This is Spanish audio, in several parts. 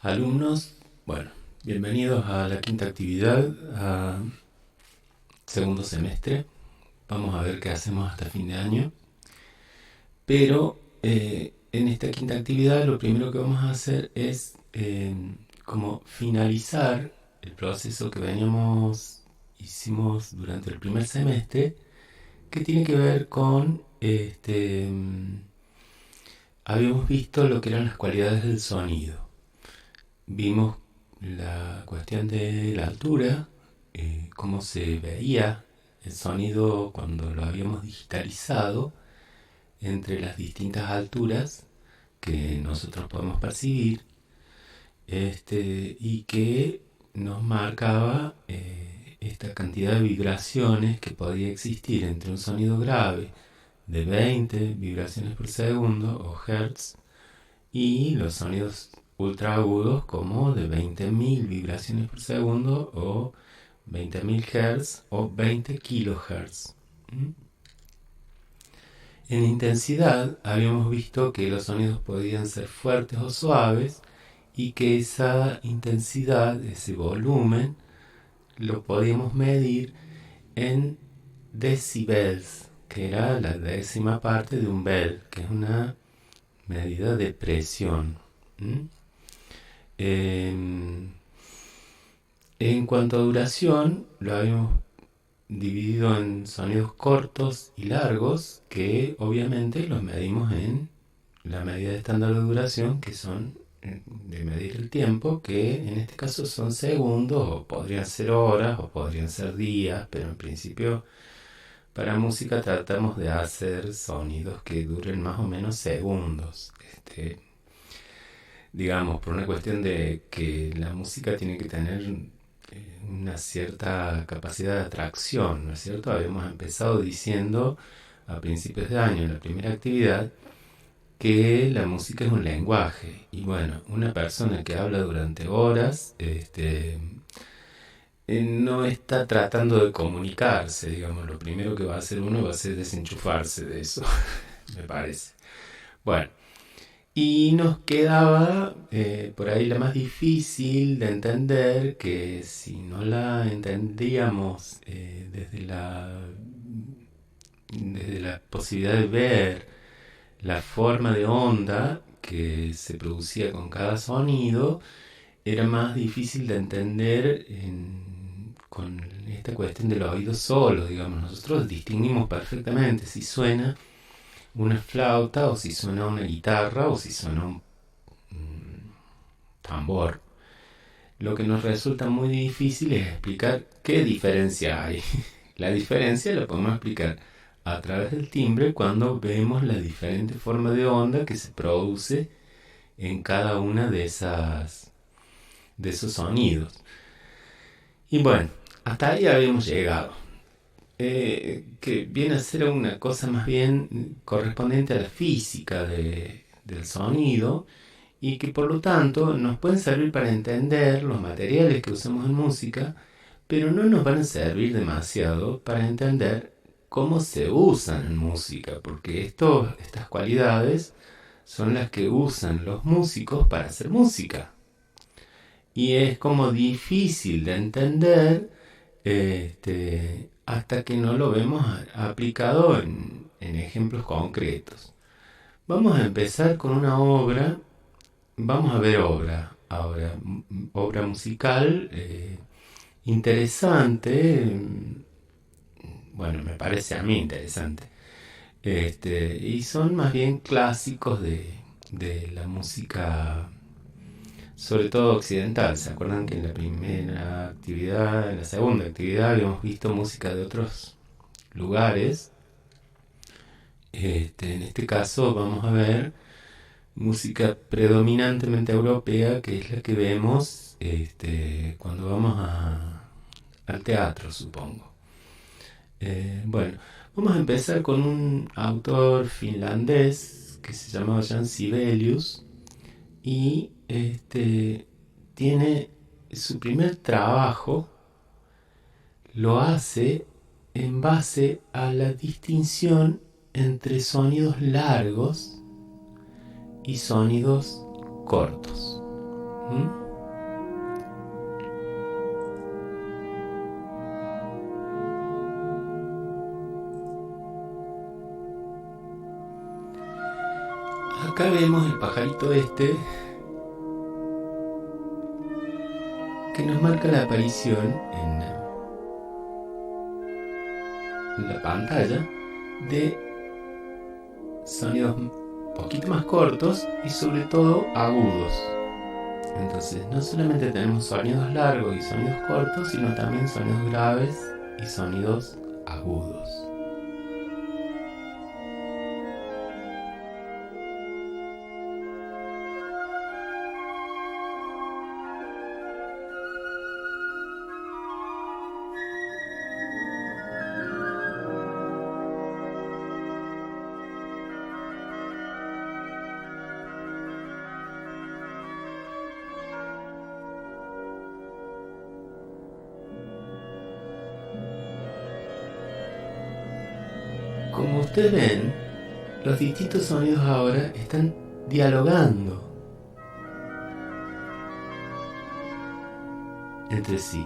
Alumnos, bueno, bienvenidos a la quinta actividad, a segundo semestre. Vamos a ver qué hacemos hasta fin de año. Pero en esta quinta actividad lo primero que vamos a hacer es como finalizar el proceso que hicimos durante el primer semestre, que tiene que ver con habíamos visto lo que eran las cualidades del sonido. Vimos la cuestión de la altura, cómo se veía el sonido cuando lo habíamos digitalizado entre las distintas alturas que nosotros podemos percibir, y que nos marcaba esta cantidad de vibraciones que podía existir entre un sonido grave de 20 vibraciones por segundo o hertz y los sonidos ultra agudos como de 20.000 vibraciones por segundo o 20.000 Hz o 20 kHz. En intensidad habíamos visto que los sonidos podían ser fuertes o suaves y que esa intensidad, ese volumen, lo podíamos medir en decibels, que era la décima parte de un bel, que es una medida de presión. En cuanto a duración, lo habíamos dividido en sonidos cortos y largos, que obviamente los medimos en la medida estándar de duración, que son de medir el tiempo, que en este caso son segundos, o podrían ser horas, o podrían ser días, pero en principio para música tratamos de hacer sonidos que duren más o menos segundos. Digamos, por una cuestión de que la música tiene que tener una cierta capacidad de atracción, ¿no es cierto? Habíamos empezado diciendo a principios de año, en la primera actividad, que la música es un lenguaje. Y bueno, una persona que habla durante horas, no está tratando de comunicarse, digamos. Lo primero que va a hacer uno va a ser desenchufarse de eso, me parece. Bueno. Y nos quedaba por ahí la más difícil de entender, que si no la entendíamos desde la posibilidad de ver la forma de onda que se producía con cada sonido, era más difícil de entender con esta cuestión de los oídos solos, digamos. Nosotros distinguimos perfectamente si suena una flauta, o si suena una guitarra, o si suena un tambor. Lo que nos resulta muy difícil es explicar qué diferencia hay. La diferencia la podemos explicar a través del timbre cuando vemos la diferente forma de onda que se produce en cada una de esos sonidos. Y bueno, hasta ahí habíamos llegado. Que viene a ser una cosa más bien correspondiente a la física del sonido, y que por lo tanto nos pueden servir para entender los materiales que usamos en música, pero no nos van a servir demasiado para entender cómo se usan en música, porque estas cualidades son las que usan los músicos para hacer música. Y es como difícil de entender hasta que no lo vemos aplicado en ejemplos concretos. Vamos a empezar con una obra. Vamos a ver obra ahora, obra musical interesante. Bueno, me parece a mí interesante. Y son más bien clásicos de la música, sobre todo occidental. ¿Se acuerdan que en la primera actividad, en la segunda actividad, habíamos visto música de otros lugares? En este caso vamos a ver música predominantemente europea, que es la que vemos cuando vamos al teatro, supongo. Bueno, vamos a empezar con un autor finlandés que se llamaba Jan Sibelius, y tiene su primer trabajo, lo hace en base a la distinción entre sonidos largos y sonidos cortos. ¿Mm? Acá vemos el pajarito este que nos marca la aparición en la pantalla de sonidos un poquito más cortos y sobre todo agudos. Entonces no solamente tenemos sonidos largos y sonidos cortos, sino también sonidos graves y sonidos agudos. Como ustedes ven, los distintos sonidos ahora están dialogando entre sí.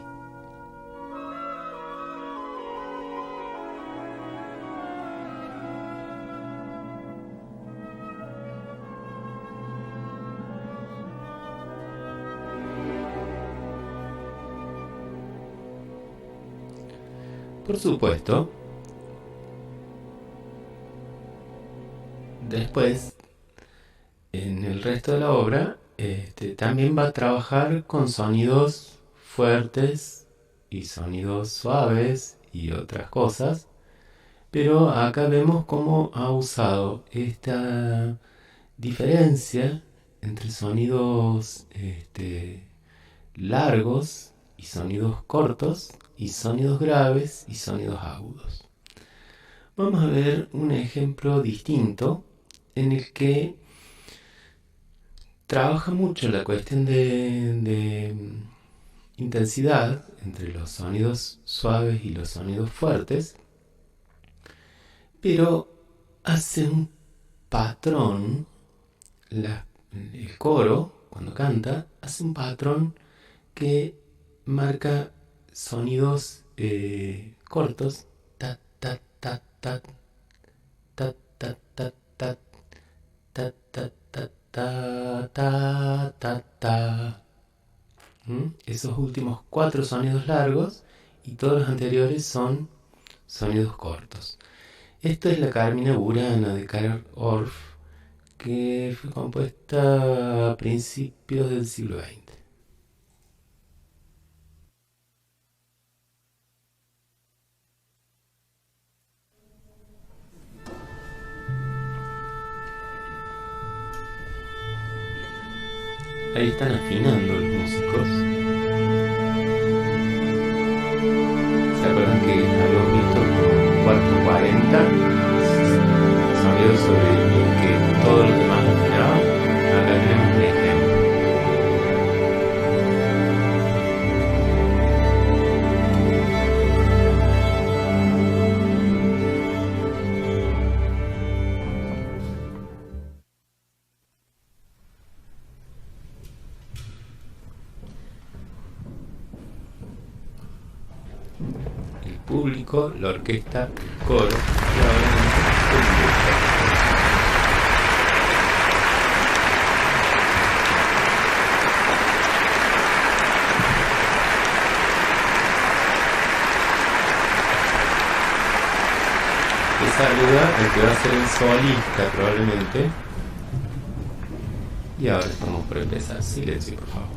Por supuesto, después, en el resto de la obra, también va a trabajar con sonidos fuertes y sonidos suaves y otras cosas, pero acá vemos cómo ha usado esta diferencia entre sonidos largos y sonidos cortos y sonidos graves y sonidos agudos. Vamos a ver un ejemplo distinto en el que trabaja mucho la cuestión de intensidad entre los sonidos suaves y los sonidos fuertes, pero hace un patrón, el coro, cuando canta, hace un patrón que marca sonidos cortos, ta, ta, ta, ta, ta, ta, ta, ta, ta, ta, ta, ta, ta, ta, ta. Esos últimos 4 sonidos largos y todos los anteriores son sonidos cortos. Esto es la Carmina Burana de Carl Orff, que fue compuesta a principios del siglo XX. Ahí están afinando los músicos. ¿Se acuerdan que habíamos visto como cuarto 40? Sonidos sobre el que todos los demás afinaban. Acá tenemos un ejemplo. El público, la orquesta, el coro y obviamente el director. Saluda al que va a ser el solista probablemente. Y ahora estamos por empezar. Silencio, por favor.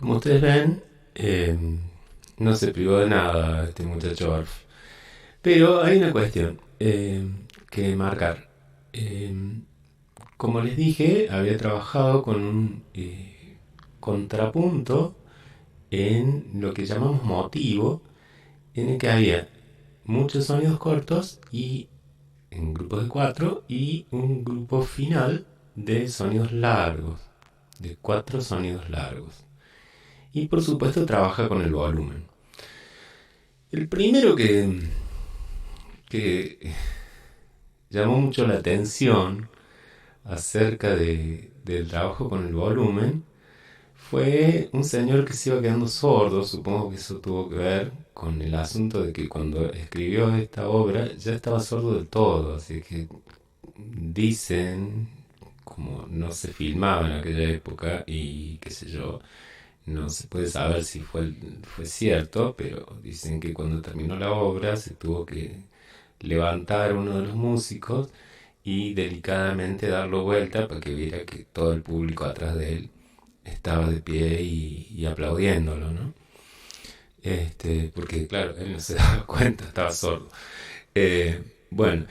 Como ustedes ven, no se privó de nada este muchacho Orff. Pero hay una cuestión que marcar. Eh, Como les dije, había trabajado con un contrapunto en lo que llamamos motivo, en el que había muchos sonidos cortos y en grupos de cuatro y un grupo final de sonidos largos, de cuatro sonidos largos. Y por supuesto trabaja con el volumen. El primero que llamó mucho la atención acerca del trabajo con el volumen fue un señor que se iba quedando sordo. Supongo que eso tuvo que ver con el asunto de que cuando escribió esta obra ya estaba sordo del todo, así que dicen, como no se filmaba en aquella época y qué sé yo, no se puede saber si fue cierto, pero dicen que cuando terminó la obra se tuvo que levantar uno de los músicos y delicadamente darlo vuelta para que viera que todo el público atrás de él estaba de pie y aplaudiéndolo, ¿no? Porque claro, él no se daba cuenta, estaba sordo. Bueno,